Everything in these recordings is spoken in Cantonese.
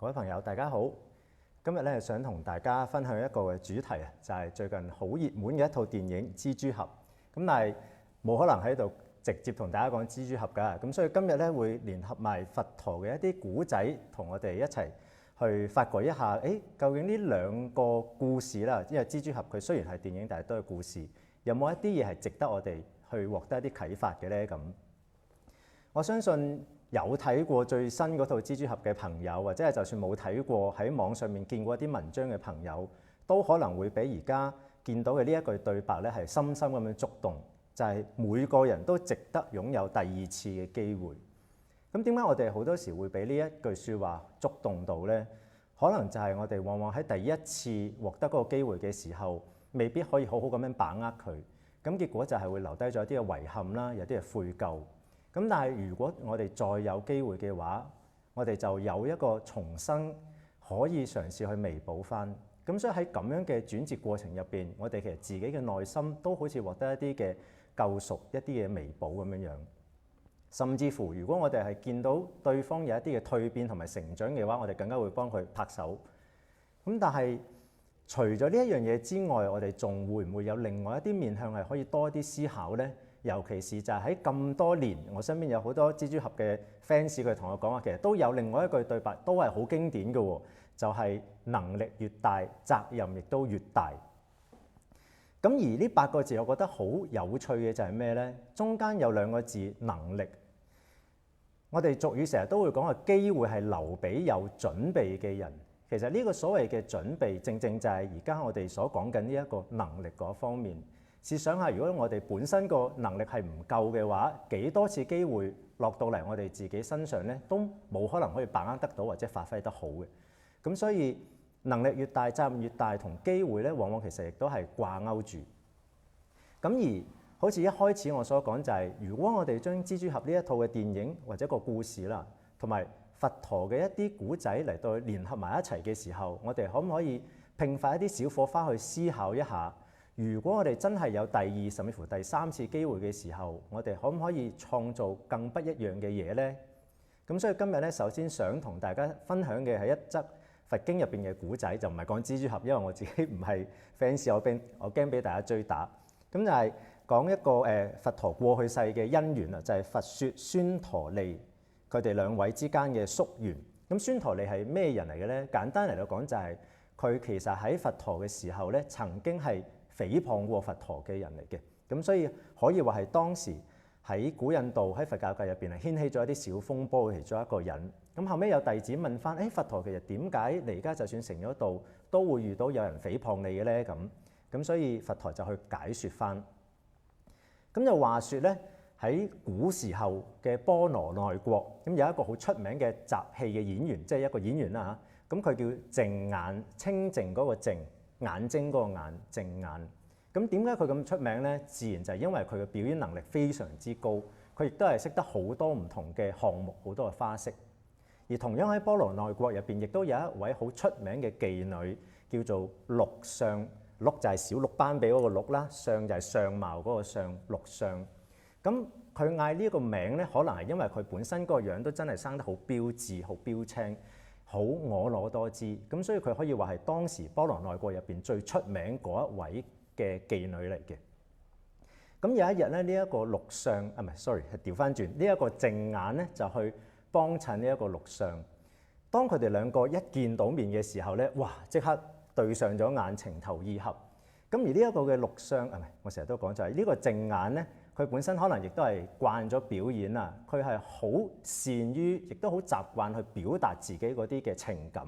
各位朋友，大家好。今日咧想同大家分享一個嘅主題啊，就係最近好熱門嘅一套電影《蜘蛛俠》。咁但係冇可能喺度直接同大家講蜘蛛俠㗎。咁所以今日咧會聯合埋佛陀嘅一啲古仔，同我哋一齊去發掘一下，究竟呢兩個故事啦，因為蜘蛛俠佢雖然係電影，但係都係故事，有冇一啲嘢係值得我哋去獲得一啲啟發嘅咧？咁我相信有睇過最新嗰套蜘蛛俠嘅朋友，或者係就算冇睇過喺網上面見過一啲文章嘅朋友，都可能會俾而家見到嘅呢一句對白咧係深深咁樣觸動，就係每個人都值得擁有第二次嘅機會。咁點解我哋好多時會俾呢一句説話觸動到呢？可能就係我哋往往喺第一次獲得嗰個機會嘅時候，未必可以好好咁樣把握佢，咁結果就係會留低咗一啲嘅遺憾啦，有啲嘅悔疚。咁但係如果我哋再有機會嘅話，我哋就有一個重生可以嘗試去彌補翻。咁所以喺咁樣嘅轉折過程入邊，我哋其實自己嘅內心都好似獲得一啲嘅救贖、一啲嘅彌補咁樣樣。甚至乎，如果我哋係見到對方有一啲嘅蛻變同埋成長嘅話，我哋更加會幫佢拍手。咁但係除咗呢一樣嘢之外，我哋仲會唔會有另外一啲面向係可以多啲思考呢？尤其是就係喺咁多年，我身邊有好多蜘蛛俠嘅 fans，佢同我講話，其實都有另外一句對白，都係好經典嘅喎，就係能力越大，責任亦都越大。咁而呢8個字，我覺得好有趣嘅就係咩呢？中間有2個字能力。我哋俗語成日都會講話，機會係留俾有準備嘅人。其實呢個所謂嘅準備，正正就係而家我哋所講緊呢一個能力嗰方面。試想下，如果我哋本身個能力係唔夠嘅話，幾多次機會落到嚟我哋自己身上呢，都冇可能可以把握得到或者發揮得好嘅。咁所以能力越大，責任越大，同機會呢，往往其實亦都係掛鈎住。咁而好似一開始我所講就係，如果我哋將蜘蛛俠呢一套嘅電影或者個故事啦，同埋佛陀嘅一啲古仔嚟到聯合埋一齊嘅時候，我哋可唔可以迸發一啲小火花去思考一下？如果我哋真係有第2甚至乎第3次機會嘅時候，我哋可唔可以創造更不一樣嘅嘢呢？咁所以今日咧，首先想同大家分享嘅係一則佛經入邊嘅古仔，就唔係講蜘蛛俠，因為我自己唔係 fans，我驚俾大家追打。咁就係講一個佛陀過去世嘅因緣啊，就係佛說孫陀利佢哋2位之間嘅宿緣。咁孫陀利係咩人嚟嘅咧？簡單嚟到講就係佢其實喺佛陀嘅時候咧，曾經係誹謗過佛陀嘅人嚟嘅。咁所以可以話係當時喺古印度喺佛教界入邊係掀起咗一啲小風波嘅其中一個人。咁後尾有弟子問翻：佛陀其實點解你而家就算成咗道，都會遇到有人誹謗你嘅咧？咁所以佛陀就去解説翻。咁就話説咧，喺古時候嘅波羅奈國，咁有一個好出名嘅雜戲嘅演員，即係一個演員啦嚇。咁佢叫淨眼，清淨嗰個淨，眼睛嗰個眼，淨眼。咁點解佢咁出名呢？自然就係因為佢嘅表演能力非常之高，佢亦都係識得好多唔同嘅項目，好多嘅花式。而同樣喺波羅奈國入邊，亦都有一位好出名嘅妓女，叫做鹿相。鹿就係小鹿斑比嗰個鹿啦，相就係相貌嗰個相，鹿相。咁佢嗌呢一個名咧，可能係因為佢本身嗰個樣都真係生得好標緻、好標青、好婀娜多姿。咁所以佢可以話係當時波羅奈國入邊最出名嗰一位嘅妓女嚟嘅。咁有一日咧，呢一個鹿相係調翻轉，呢一個淨眼咧就去幫襯呢一個鹿相。當佢哋2個一見到面嘅時候咧，哇！即刻對上咗眼，情投意合。咁而呢一個嘅鹿相我成日都講就係呢個淨眼咧，佢本身可能亦都係慣咗表演啊，佢係好善於，亦都好習慣去表達自己嗰啲嘅情感。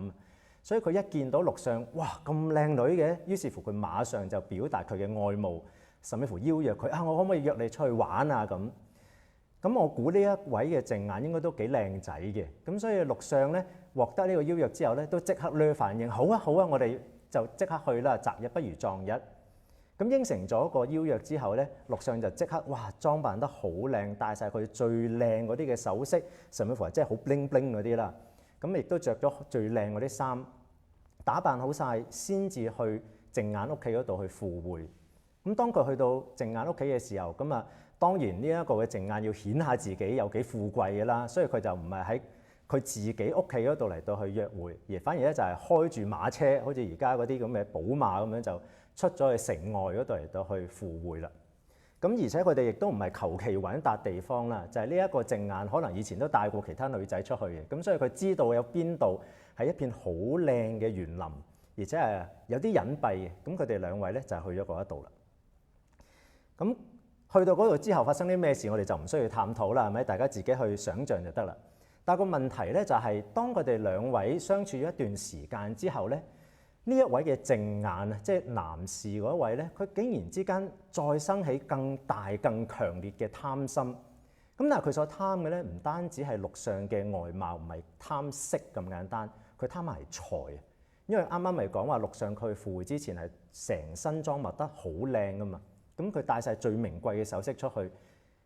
所以佢一見到鹿相，哇！咁靚女嘅，於是乎佢馬上就表達佢嘅愛慕，甚至乎邀約佢我可唔可以約你出去玩啊？咁我估呢一位嘅淨眼應該都幾靚仔嘅。咁所以鹿相咧獲得呢個邀約之後咧，都即刻咧反應好啊，我哋就即刻去啦，擇日不如撞日。咁應承咗個邀約之後咧，鹿相就即刻裝扮得好靚，帶晒佢最靚嗰啲嘅首飾，甚至乎係真係好 bling bling 嗰啲啦。咁亦都着咗最靚嗰啲衫，打扮好晒先至去淨眼屋企嗰度去赴會。咁當佢去到淨眼屋企嘅時候，咁當然呢一個嘅淨眼要顯下自己有幾富貴嘅啦，所以佢就唔係喺佢自己屋企嗰度嚟到去約會，而反而咧就係開住馬車，好似而家嗰啲咁嘅寶馬咁樣就出咗去城外嗰度嚟到去赴會啦。咁而且佢哋亦都唔係求其揾笪地方啦，就係呢一個淨眼可能以前都帶過其他女仔出去嘅，咁所以佢知道有邊度係一片好靚嘅園林，而且係有啲隱蔽嘅。咁佢哋兩位咧就係去咗嗰一度啦。咁去到嗰度之後發生啲咩事，我哋就唔需要探討啦，係咪？大家自己去想像就得啦。但個問題咧就係，當佢哋兩位相處咗一段時間之後咧，呢一位嘅淨眼啊，即係男士嗰一位咧，佢竟然之間再生起更大、更強烈嘅貪心。咁但係佢所貪嘅咧，唔單止係陸上嘅外貌，唔係貪色咁簡單，佢貪埋財。因為啱啱咪講話陸上佢赴會之前係成身裝扮得好靚噶嘛，咁佢帶晒最名貴嘅首飾出去，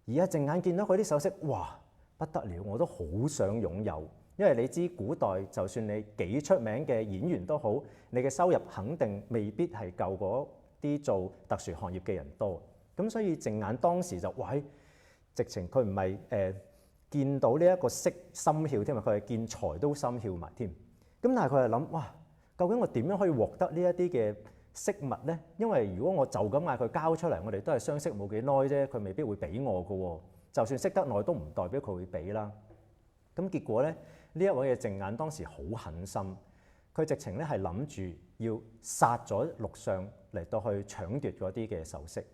而家淨眼見到佢啲首飾，哇！不得了，我都好想擁有，因為你知古代就算你幾出名嘅演員都好，你嘅收入肯定未必係夠嗰啲做特殊行業嘅人多。咁所以淨眼當時就喂，直情佢唔係見到呢一個色心竅添啊，佢係見財都心竅埋添。咁但係佢係諗，哇，究竟我點樣可以獲得呢一啲嘅飾物咧？因為如果我就咁嗌佢交出嚟，我哋都係相識冇幾耐啫，佢未必會俾我㗎喎。就算識得耐都唔代表佢會俾啦。咁結果咧，呢一位嘅淨眼當時好狠心，佢直情咧係諗住要殺咗陸相嚟到去搶奪嗰啲嘅首飾。咁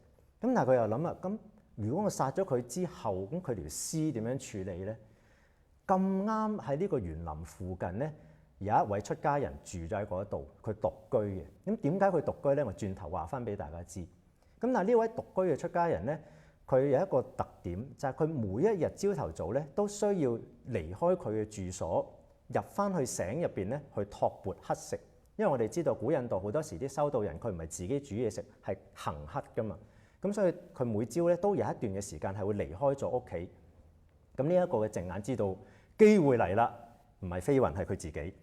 但係佢又諗啊，咁如果我殺咗佢之後，咁佢條屍點樣處理咧？咁啱喺呢個園林附近咧，有一位出家人住咗喺嗰度，佢獨居嘅。咁點解佢獨居咧？我轉頭話翻俾大家知。咁但係呢位獨居嘅出家人咧，佢有一個特點，就係佢每一日朝頭早咧都需要離開佢嘅住所，入翻去省入邊咧去托缽乞食。因為我哋知道古印度好多時啲修道人佢唔係自己煮嘢食，係行乞噶嘛。咁所以佢每朝咧都有一段嘅時間係會離開咗屋企。咁呢一個嘅淨眼知道機會嚟啦，唔係飛雲係佢自己。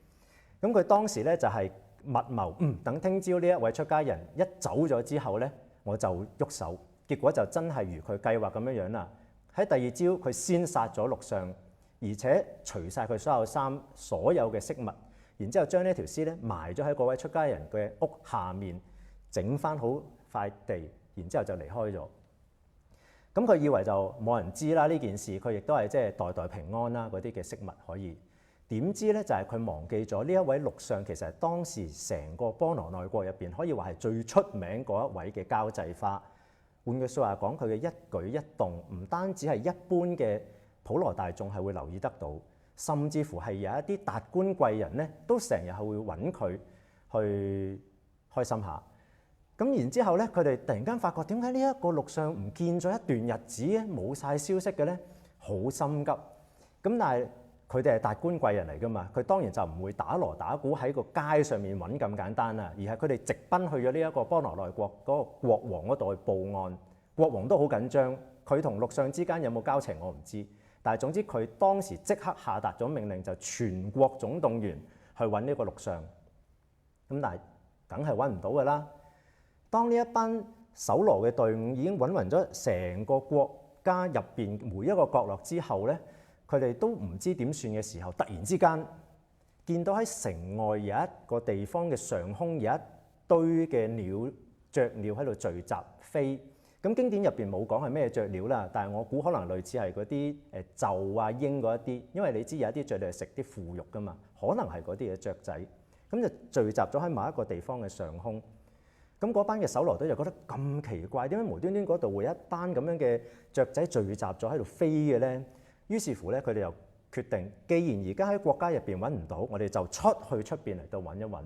咁佢當時咧就係密謀，等聽朝呢一位出家人一走咗之後咧，我就喐手。結果就真係如佢計劃咁樣樣啦。喺第二朝，佢先殺咗陸相，而且除晒佢所有衫、所有嘅飾物，然之後將呢條屍咧埋咗喺嗰位出家人嘅屋下面，整翻好塊地，然之後就離開咗。咁佢以為就冇人知啦呢件事，佢亦都係即係代代平安啦嗰啲嘅飾物可以。點知咧就係佢忘記咗呢一位陸相其實係當時成個波羅奈國入邊可以話係最出名嗰一位嘅交際花。換句説話講，佢嘅一舉一動唔單止係一般嘅普羅大眾係會留意得到，甚至乎係有一啲達官貴人咧，都成日係會揾佢去開心下。咁然之後咧，佢哋突然間發覺點解呢一個陸相唔見咗一段日子咧，冇晒消息嘅咧，好心急。咁但係佢哋係達官貴人嚟㗎嘛，佢當然就唔會打鑼打鼓喺個街上面揾咁簡單啦，而係佢哋直奔去咗呢一個波羅奈國嗰個國王嗰度去報案。國王都好緊張，佢同陸相之間有冇交情我唔知，但係總之佢當時即刻下達咗命令，就全國總動員去揾呢個陸相。咁但係梗係揾唔到㗎啦。當呢一班搜羅嘅隊伍已經揾勻咗成個國家入邊每一個角落之後咧，佢哋都唔知點算嘅時候，突然之間見到喺城外有一個地方嘅上空有一堆嘅雀鳥喺度聚集飛。咁經典入邊冇講係咩雀鳥啦，但係我估可能類似係嗰啲鷲啊、鷹嗰一啲，因為你知有一啲雀鳥係食啲腐肉㗎嘛，可能係嗰啲嘅雀仔，咁就聚集咗喺某一個地方嘅上空。咁嗰班嘅搜羅隊就覺得咁奇怪，點解無端端嗰度會有一班咁樣嘅雀仔聚集咗喺度飛嘅咧？於是乎咧，佢哋又決定，既然而家喺國家入邊揾唔到，我哋就出去出邊嚟到揾一揾。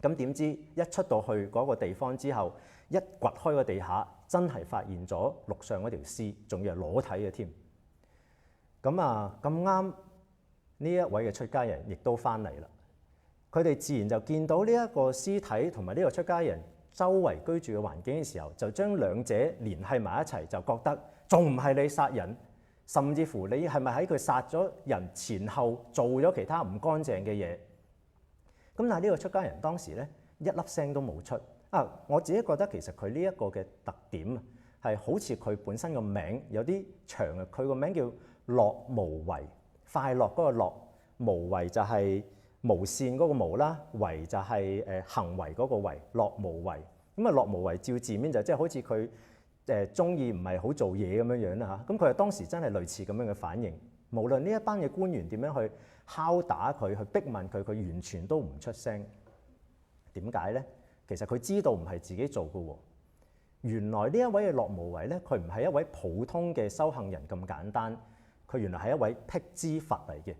咁點知一出到去嗰個地方之後，一掘開個地下，真係發現咗陸相嗰條屍，仲要係裸體嘅添。咁啊咁啱呢一位嘅出家人亦都翻嚟啦。佢哋自然就見到呢一個屍體同埋呢個出家人周圍居住嘅環境嘅時候，就將兩者聯繫埋一齊，就覺得仲唔係你殺人，甚至乎你係咪喺佢殺咗人前後做咗其他唔乾淨嘅嘢？咁但係呢個出家人當時咧一粒聲都冇出。我自己覺得其實佢呢一個嘅特點啊，係好似佢本身個名有啲長嘅。佢個名叫樂無為，快樂嗰個樂，無為就係無善嗰個無啦，為就係行為嗰個為，樂無為。咁啊樂無為照字面就即係好似佢中意唔係好做嘢咁樣樣啦嚇。咁佢係當時真係類似咁樣嘅反應。無論呢一班嘅官員點樣去敲打佢，去逼問佢，佢完全都唔出聲。點解咧？其實佢知道唔係自己做嘅喎。原來呢一位嘅樂無為咧，佢唔係一位普通嘅修行人咁簡單，佢原來係一位辟支佛嚟嘅。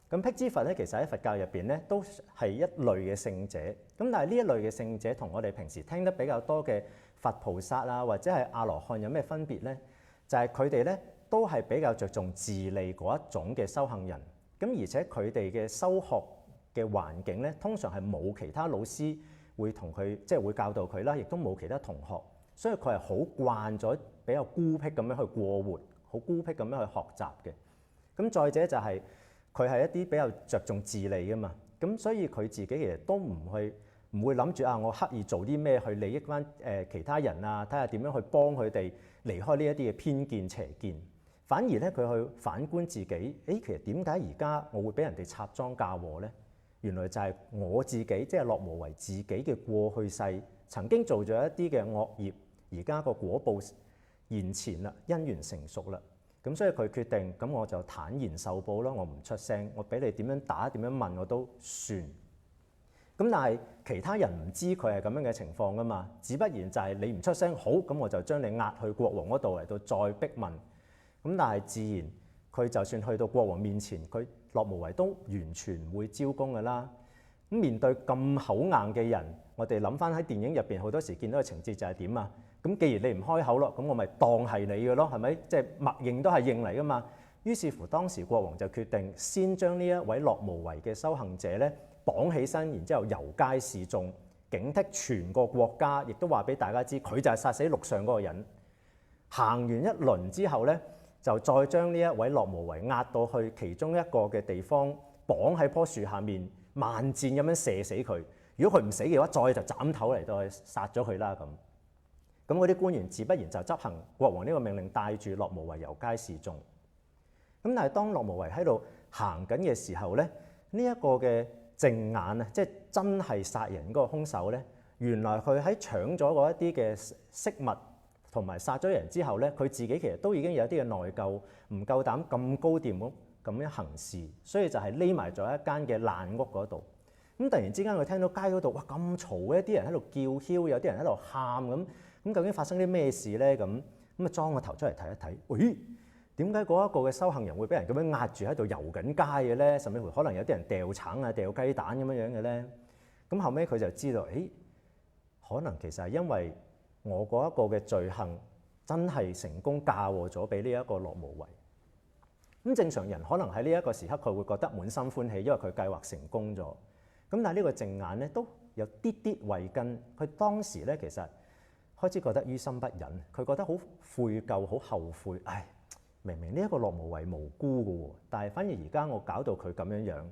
咁辟支佛咧，其實喺佛教入邊咧，都係一類嘅聖者。咁但係呢一類嘅聖者，同我哋平時聽得比較多嘅佛菩薩啊，或者係阿羅漢有咩分別咧？就係佢哋咧都係比較着重自利嗰一種嘅修行人。咁而且佢哋嘅修學嘅環境咧，通常係冇其他老師會同佢即係會教導佢啦，亦都冇其他同學，所以佢係好慣咗比較孤僻咁樣去過活，好孤僻咁樣去學習嘅。咁再者就係佢係一啲比較着重自利㗎嘛，咁所以佢自己其實都唔會諗住我刻意做啲咩去利益翻其他人啊，睇下點樣去幫佢哋離開呢一啲嘅偏見邪見。反而咧佢去反觀自己，其實點解而家我會俾人哋插贓嫁禍咧？原來就係我自己，即係樂無為自己嘅過去世曾經做咗一啲嘅惡業，而家個果報現前啦，因緣成熟啦。咁所以佢決定，咁我就坦然受報咯，我唔出聲，我俾你點樣打點樣問我都算。咁但係其他人唔知佢係咁樣嘅情況噶嘛，只不然就係你唔出聲，好，咁我就將你押去國王嗰度嚟到再逼問。咁但係自然佢就算去到國王面前，佢樂無為都完全唔會招供噶啦。咁面對咁口硬嘅人，我哋諗翻喺電影入邊好多時見到嘅情節就係點啊？咁既然你唔開口咯，咁我咪當係你嘅咯，係咪？即係默認都係認嚟噶嘛。於是乎當時國王就決定先將呢一位樂無為嘅修行者咧綁起身，然之後遊街示眾，警惕全個國家，亦都話俾大家知佢就係殺死陸上嗰個人。行完一輪之後咧，就再將呢一位樂無為押到去其中一個嘅地方，綁喺棵樹下面，萬箭咁樣射死佢。如果佢唔死嘅話，再就斬頭嚟到去殺咗佢啦咁。咁嗰啲官員自不然就執行國王呢個命令，帶住樂無為遊街示眾。咁但係當樂無為喺度行緊嘅時候咧，呢一個嘅淨眼啊，即係真係殺人嗰個兇手咧，原來佢喺搶咗嗰一啲嘅飾物同埋殺咗人之後咧，佢自己其實都已經有一啲嘅內疚，唔夠膽咁高調咁樣行事，所以就係匿埋咗一間嘅爛屋嗰度。咁突然之間佢聽到街嗰度哇咁嘈嘅，啲人喺度叫囂，有啲人喺度喊咁。咁究竟發生啲咩事咧？咁啊裝個頭出嚟睇一睇，咦？點解嗰一個嘅修行人會俾人咁樣壓住喺度遊緊街嘅咧？甚至乎可能有啲人掉橙啊、掉雞蛋咁樣樣嘅咧。咁後尾佢就知道，可能其實係因為我嗰一個嘅罪行真係成功嫁禍咗俾呢一個樂無為。咁正常人可能喺呢一個時刻佢會覺得滿心歡喜，因為佢計劃成功咗。咁但係呢個淨眼咧都有啲啲慧根，佢當時咧其實開始覺得於心不忍，佢覺得好悔疚、好後悔。明明呢一個樂無為無辜嘅喎，但係反而而家我搞到佢咁樣樣，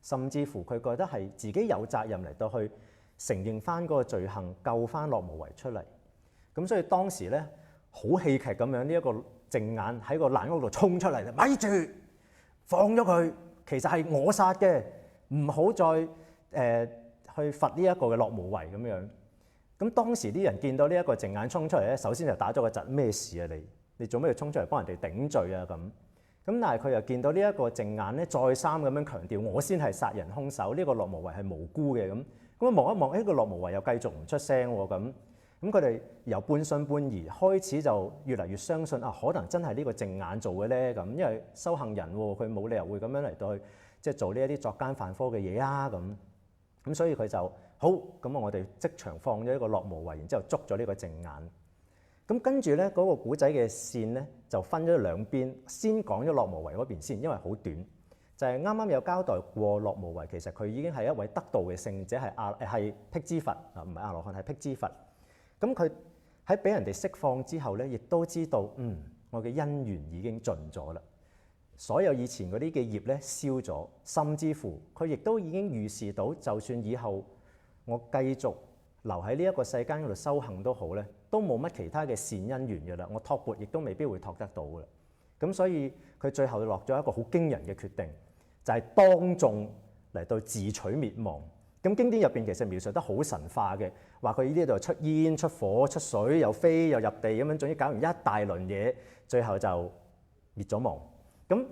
甚至乎佢覺得係自己有責任嚟到去承認翻嗰個罪行，救翻樂無為出嚟。咁所以當時咧好戲劇咁樣，呢一個淨眼喺個爛屋度衝出嚟，咪住放咗佢，其實係我殺嘅，唔好再去罰呢一個嘅樂無為咁樣。咁當時啲人見到呢一個淨眼衝出嚟咧，首先就打咗個窒，咩事啊你做咩要衝出嚟幫人哋頂罪啊咁？咁但係佢又見到呢一個淨眼咧，再三咁樣強調我先係殺人兇手，呢個樂無為係無辜嘅咁。咁望一望，個樂無為又繼續唔出聲喎咁。咁佢哋由半信半疑開始就越嚟越相信可能真係呢個淨眼做嘅咧咁，因為修行人喎，佢冇理由會咁樣嚟到去即係做呢一啲作奸犯科嘅嘢啊咁。咁所以佢就好咁我哋即場放咗一個樂無為，然之後捉咗呢個淨眼。咁跟住咧嗰個古仔嘅線咧就分咗兩邊，先講咗樂無為嗰邊先，因為好短。就係啱啱有交代過樂無為，其實佢已經係一位得道嘅聖者，係辟支佛啊，唔係阿羅漢，係辟支佛。咁佢喺俾人哋釋放之後咧，亦都知道我嘅因緣已經盡咗啦，所有以前嗰啲嘅業咧消咗，甚至乎佢亦都已經預示到，就算以後我繼續留喺呢一個世間嗰度修行都好咧，都冇乜其他嘅善因緣嘅啦，我託缽亦都未必會託得到嘅啦。咁所以佢最後落咗一個好驚人嘅決定，就係當眾嚟到自取滅亡。咁經典入邊其實描述得好神化嘅，話佢呢度出煙、出火、出水，又飛又入地咁樣，總之搞完一大輪嘢，最後就滅咗亡。咁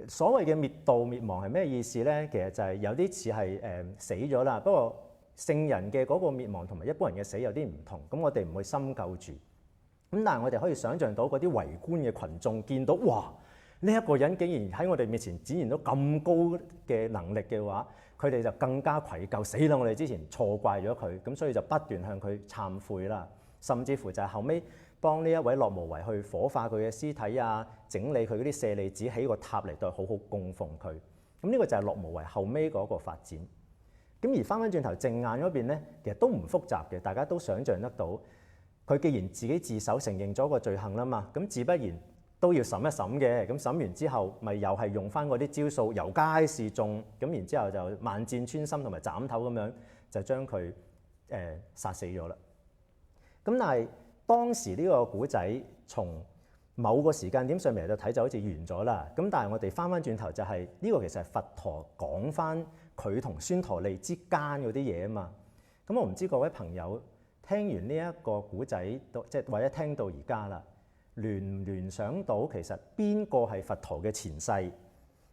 所謂嘅滅道滅亡係咩意思咧？其實就係有啲似係死咗啦，不過聖人嘅嗰個滅亡同埋一般人嘅死有啲唔同。咁我哋唔會深究住。咁但係我哋可以想像到嗰啲圍觀嘅群眾見到，哇！呢一個人竟然喺我哋面前展現到咁高嘅能力嘅話，佢哋就更加愧疚，死啦！我哋之前錯怪咗佢，咁所以就不斷向佢懺悔啦，甚至乎就係後尾幫呢一位樂無為去火化佢嘅屍體啊，整理佢嗰啲舍利子，起個塔嚟到好好供奉佢。咁呢個就係樂無為後尾嗰個發展。咁而翻返轉頭正眼嗰邊咧，其實都唔複雜嘅，大家都想像得到。佢既然自己自首承認咗個罪行啦嘛，咁自不然都要審一審嘅。咁審完之後，咪又係用翻嗰啲招數，遊街示眾，咁然之後就萬箭穿心同埋斬頭咁樣，就將佢殺死咗啦。咁但係當時呢個古仔從某個時間點上面嚟到睇就好似完咗啦。咁但係我哋翻翻轉頭就係呢個其實係佛陀講翻佢同孫陀利之間嗰啲嘢啊嘛。咁我唔知各位朋友聽完呢一個古仔，即係或者聽到而家啦，聯唔聯想到其實邊個係佛陀嘅前世，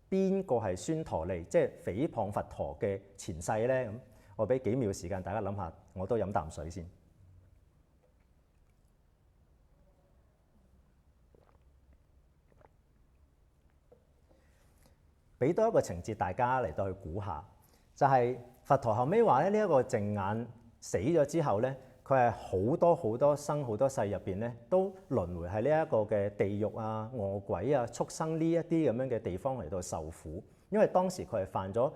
邊個係孫陀利，即係誹謗佛陀嘅前世咧？咁我俾幾秒時間大家諗下，我都飲啖水先。俾多一個情節，大家嚟到去估下，就係佛陀後尾話咧，呢一個淨眼死咗之後咧，佢係好多好多生好多世入邊咧，都輪迴喺呢一個嘅地獄啊、餓鬼啊、畜生呢一啲咁樣嘅地方嚟到受苦，因為當時佢係犯咗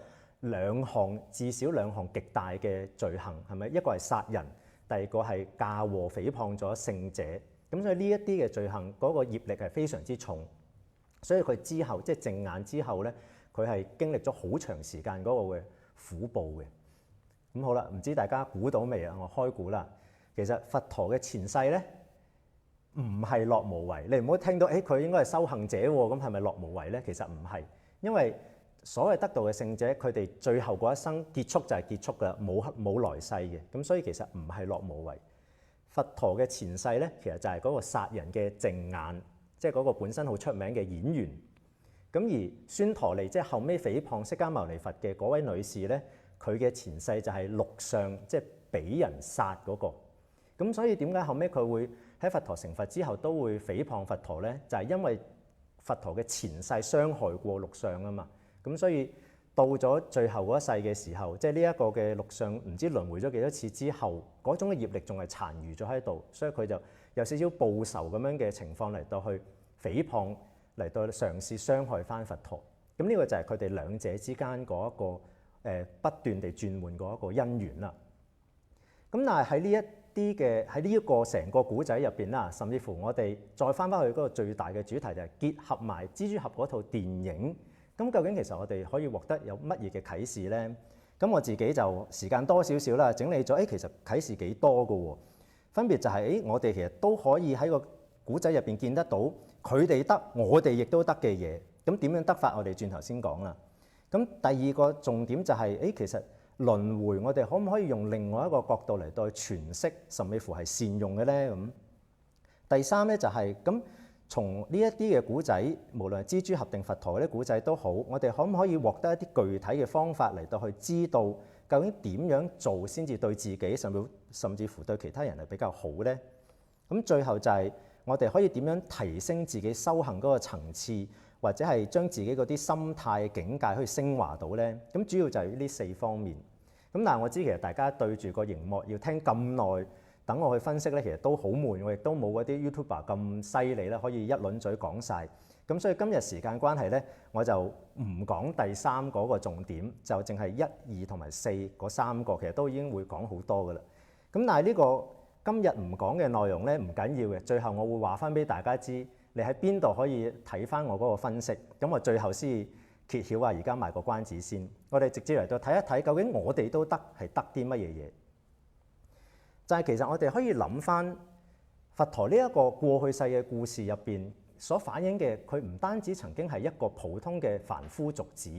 至少兩項極大嘅罪行，係咪？一個係殺人，第二個係嫁禍誹謗咗聖者。咁所以呢一啲嘅罪行嗰個業力係非常之重，所以佢之後即係淨眼之後咧，佢係經歷咗好長時間嗰個嘅苦報嘅。咁好啦，唔知大家估到未啊？我開估啦。其實佛陀嘅前世咧唔係樂無為，你唔好聽到佢應該係修行者喎，咁係咪樂無為咧？其實唔係，因為所謂得道嘅聖者，佢哋最後嗰一生結束就係結束㗎，冇來世嘅。咁所以其實唔係樂無為。佛陀嘅前世咧，其實就係嗰個殺人嘅淨眼，即係嗰個本身好出名嘅演員。咁而孫陀利即係後尾誹謗釋迦牟尼佛嘅嗰位女士咧，佢嘅前世就係陸上，即係俾人殺嗰個。咁所以點解後尾佢會喺佛陀成佛之後都會誹謗佛陀咧？就係因為佛陀嘅前世傷害過陸上啊嘛。咁所以到咗最後嗰一世嘅時候，即係呢一個嘅陸上唔知輪迴咗幾多次之後，嗰種嘅業力仲係殘餘咗喺度，所以佢就有少少報仇咁樣嘅情況嚟到去誹謗，嚟到嘗試傷害翻佛陀。咁呢個就係佢哋兩者之間嗰一個不斷地轉換嗰一個因緣啦。咁但係喺呢一個成個古仔入邊啦，甚至乎我哋再翻返去嗰個最大嘅主題就係結合埋蜘蛛俠嗰套電影。咁究竟其實我哋可以獲得有乜嘢嘅啟示咧？咁我自己就時間多少少啦，整理咗，其實啟示幾多㗎喎。分別就係，我哋其實都可以喺個古仔入邊見得到佢哋得，我哋亦都得嘅嘢。咁點樣得法？我哋轉頭先講啦。咁第二個重點就係，其實輪迴我哋可唔可以用另外一個角度嚟到去詮釋，甚至乎係善用嘅咧？咁第三咧就係咁。從呢一啲嘅古仔，無論係蜘蛛俠定佛陀嗰啲古仔都好，我哋可唔可以獲得一啲具體嘅方法嚟到去知道究竟點樣做先至對自己甚至乎對其他人係比較好呢？咁最後就係我哋可以點樣提升自己修行嗰個層次，或者係將自己嗰啲心態境界可以升華到呢？咁主要就係呢4方面。咁但係我知其實大家對住個熒幕要聽咁耐。等我去分析咧，其實都好悶，我亦都冇嗰啲 YouTuber 咁犀利啦，可以一輪嘴講晒。咁所以今日時間關係咧，我就唔講第3嗰個重點，就淨係1、2同埋4嗰3個，其實都已經會講好多噶啦。咁但係呢個今日唔講嘅內容咧，唔緊要嘅，最後我會話翻俾大家知，你喺邊度可以睇翻我嗰個分析。咁我最後先揭曉啊！而家賣個關子先，我哋直接嚟到睇一睇，究竟我哋都得係得啲乜嘢嘢？就係其實我哋可以諗翻佛陀呢一個過去世嘅故事入邊所反映嘅，佢唔單止曾經係一個普通嘅凡夫俗子，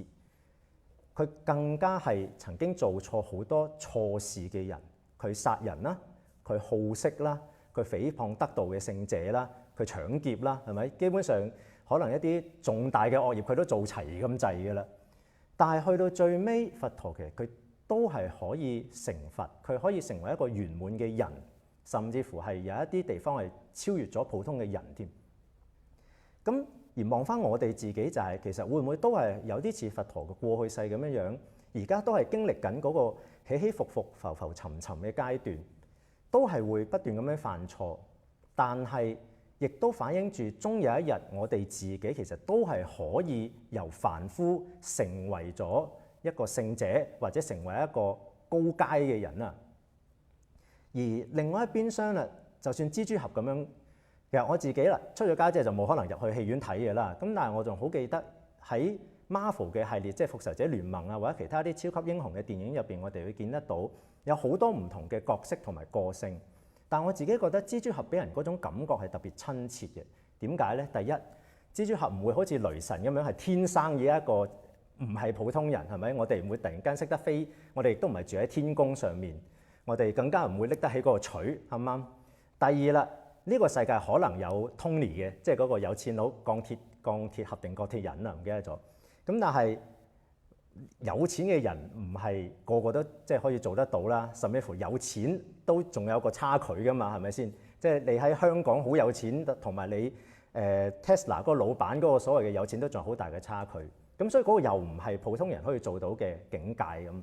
佢更加係曾經做錯好多錯事嘅人，佢殺人啦，佢好色啦，佢誹謗得道嘅聖者啦，佢搶劫啦，係咪？基本上可能一啲重大嘅惡業佢都做齊咁滯嘅啦。但係去到最尾，佛陀其實佢都係可以成佛，佢可以成為一個圓滿嘅人，甚至乎係有一啲地方係超越咗普通嘅人添。咁而望翻我哋自己就係、其實會唔會都係有啲似佛陀嘅過去世咁樣樣，而家都係經歷緊嗰個起起伏伏、浮浮沉沉嘅階段，都係會不斷咁樣犯錯，但係亦都反映住終有一日我哋自己其實都係可以由凡夫成為咗一個聖者，或者成為一個高階嘅人啊。而另外一邊廂啦，就算蜘蛛俠咁樣，其實我自己啦出咗街之後就冇可能入去戲院睇嘅啦。咁但係我仲好記得喺 Marvel 嘅系列，即係復仇者聯盟啊，或者其他啲超級英雄嘅電影入邊，我哋會見得到有好多唔同嘅角色同埋個性。但我自己覺得蜘蛛俠俾人嗰種感覺係特別親切嘅。點解呢？第一，蜘蛛俠唔會好似雷神咁樣係天生嘅一個唔係普通人，係咪？我哋唔會突然間識得飛，我哋亦都唔係住喺天宮上面，我哋更加唔會拎得起嗰個錘，啱唔啱？第二啦，呢個世界可能有 Tony 嘅，即係嗰個有錢佬鋼鐵俠定鋼鐵人啊，唔記得咗。咁但係有錢嘅人唔係個個都即係可以做得到啦，甚至乎有錢都仲有個差距噶嘛，係咪先？即係你喺香港好有錢，同埋你Tesla 嗰個老闆嗰個所謂嘅有錢都仲有好大嘅差距。咁所以嗰個又唔係普通人可以做到嘅境界咁。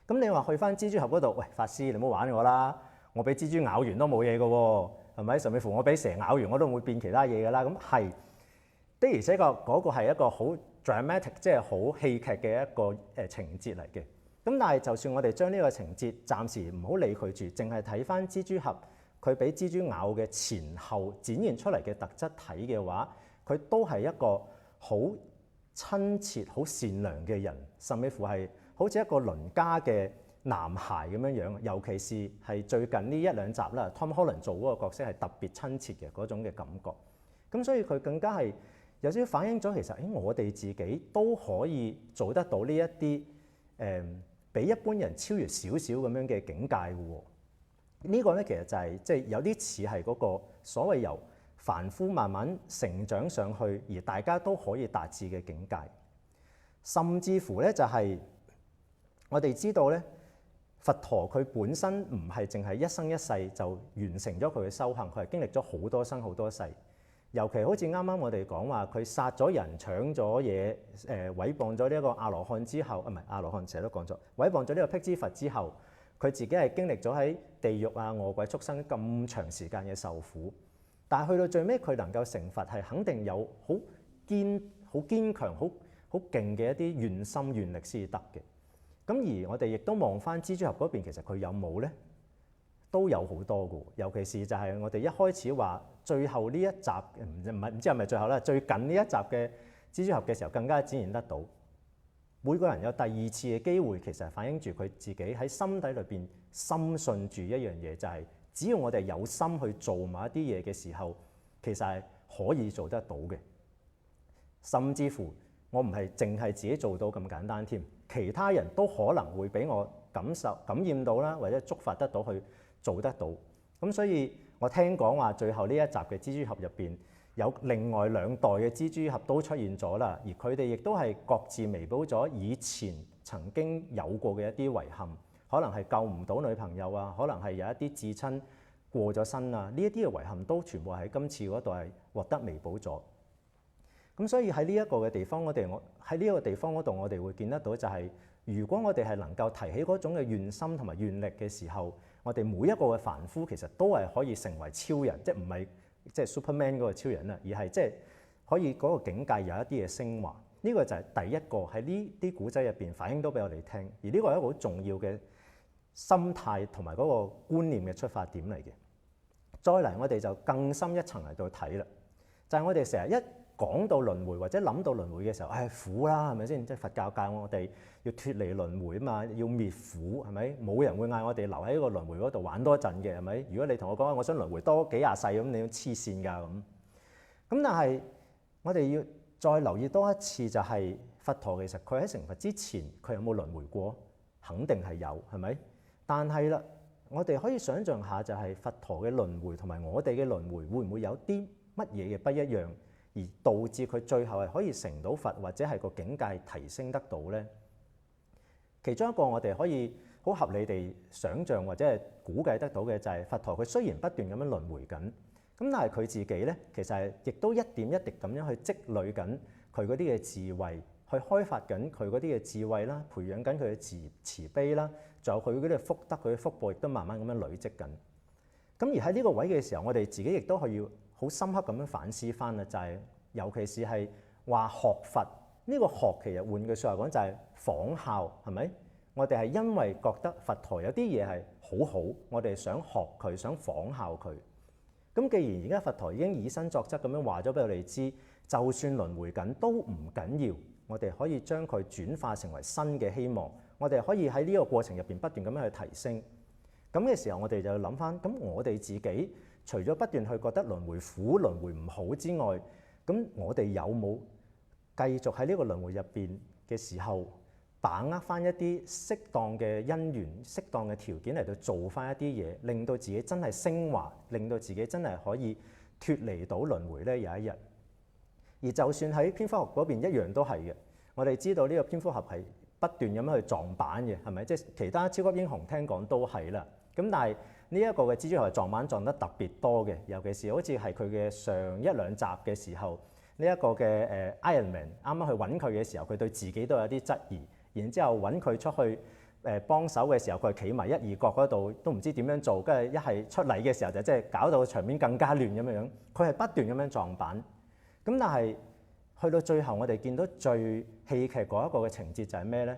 咁你話去翻蜘蛛俠嗰度，喂，法師你唔好玩我啦，我俾蜘蛛咬完都冇嘢嘅喎，係咪？甚至乎我俾蛇咬完我都唔會變其他嘢㗎啦。咁係的而且確嗰個係一個好 dramatic， 即係好戲劇嘅一個情節嚟嘅。咁但係就算我哋將呢個情節暫時唔好理佢住，淨係睇翻蜘蛛俠佢俾蜘蛛咬嘅前後展現出嚟嘅特質睇嘅話，佢都係一個好親切、好善良嘅人，甚至乎係好似一個鄰家嘅男孩咁樣樣。尤其是係最近呢一兩集啦 ，Tom Holland 做嗰個角色係特別親切嘅嗰種嘅感覺。咁所以佢更加係有少少反映咗其實我哋自己都可以做得到呢一啲比一般人超越少少咁樣嘅境界嘅喎。呢個咧其實就係即係有啲似係嗰個所謂由凡夫慢慢成長上去，而大家都可以達至嘅境界。甚至乎咧就係我哋知道咧，佛陀佢本身唔係淨係一生一世就完成咗佢嘅修行，佢係經歷咗好多生好多世。尤其好似啱啱我哋講話，佢殺咗人、搶咗嘢、毀謗咗呢一個阿羅漢之後，唔係阿羅漢成日都講咗，毀謗咗呢個辟支佛之後，佢自己係經歷咗喺地獄啊、餓鬼、畜生咁長時間嘅受苦。但係去到最尾，佢能夠成佛係肯定有好堅強、好勁嘅一啲願心願力先至得嘅。咁而我哋亦都望翻蜘蛛俠嗰邊，其實佢有冇呢？都有好多嘅，尤其是就係我哋一開始話最後呢一集唔知係咪最後啦，最近呢一集嘅蜘蛛俠嘅時候更加展現得到，每個人有第二次嘅機會，其實係反映住佢自己喺心底裏邊深信住一樣嘢，就係只要我哋有心去做某一啲嘢嘅時候，其實係可以做得到嘅。甚至乎我唔係淨係自己做到咁簡單添，其他人都可能會俾我感染到啦，或者觸發得到去做得到。咁所以我聽講話最後呢一集嘅蜘蛛俠入邊有另外兩代嘅蜘蛛俠都出現咗啦，而佢哋亦都係各自彌補咗以前曾經有過嘅一啲遺憾，可能係救唔到女朋友啊，可能係有一啲至親過咗身啊，呢一啲嘅遺憾都全部喺今次嗰度係獲得彌補咗。咁所以喺呢一個嘅地方，我喺呢一個地方嗰度，我哋會見得到就係，如果我哋係能夠提起嗰種嘅願心同埋願力嘅時候，我哋每一個嘅凡夫其實都係可以成為超人，即係唔係即係 Superman 嗰個超人啦，而係即係可以嗰個境界有一啲嘅升華。呢個就係第一個喺呢啲古仔入邊反映到俾我哋聽，而呢個係一個好重要嘅心態同埋嗰個觀念嘅出發點嚟嘅。再嚟我哋就更深一層嚟到睇啦，就係我哋成日一講到輪迴或者諗到輪迴嘅時候，苦啦，係咪先？即係佛教教我哋要脫離輪迴啊嘛，要滅苦，係咪？冇人會嗌我哋留喺個輪迴嗰度玩多陣嘅，係迴，如果你同我講我想輪迴多幾廿世咁，你要黐線㗎咁。咁但係我哋要再留意多一次，就係佛佛陀其實佢喺成佛之前，佢有冇輪迴過？肯定係有，係咪？但係啦，我哋可以想像下，就係佛陀嘅輪迴同埋我哋嘅輪迴，會唔會有啲乜嘢嘅不一樣，而導致佢最後係可以成到佛，或者係個境界提升得到呢？其中一個我哋可以好合理地想像或者係估計得到嘅就係佛陀佢雖然不斷咁樣輪迴緊，咁但係佢自己咧其實係亦都一點一滴咁樣去積累緊佢嗰啲嘅智慧，去開發緊佢嗰啲嘅智慧啦，培養緊佢嘅慈悲啦，仲有佢嗰啲嘅福德，佢嘅福報亦都慢慢咁樣累積緊。咁而喺呢個位嘅時候，我哋自己亦都可以好深刻咁樣反思翻啦，就係尤其是係話學佛呢個學，其實換句説話講就係仿效，係咪？我哋係因為覺得佛陀有啲嘢係好好，我哋想學佢，想仿效佢。咁既然而家佛陀已經以身作則咁樣話咗俾我哋知，就算輪迴緊都唔緊要，我哋可以將佢轉化成為新嘅希望。我哋可以喺呢個過程入邊不斷咁樣去提升。咁嘅時候，我哋就諗翻，咁我哋自己除咗不斷去覺得輪迴苦、輪迴唔好之外，咁我哋有冇繼續喺呢個輪迴入邊嘅時候，把握翻一啲適當嘅因緣、適當嘅條件嚟到做翻一啲嘢，令到自己真係升華，令到自己真係可以脫離到輪迴呢？有一日，而就算喺蝙蝠俠嗰邊一樣都係嘅。我哋知道呢個蝙蝠俠係不斷咁樣去撞板嘅，係咪？即係其他超級英雄聽講都係啦。咁但係呢一個嘅蜘蛛俠撞板撞得特別多嘅，尤其是好似係佢嘅上一兩集嘅時候，呢一個嘅Iron Man 啱啱去揾佢嘅時候，佢對自己都有啲質疑。然之後揾佢出去幫手嘅時候，佢係企埋一二角嗰度，都唔知點樣做。跟住一係出嚟嘅時候，就即係搞到場面更加亂咁樣。佢係不斷咁樣撞板。咁但係去到最後，我哋見到最戲劇嗰一個嘅情節就係咩呢？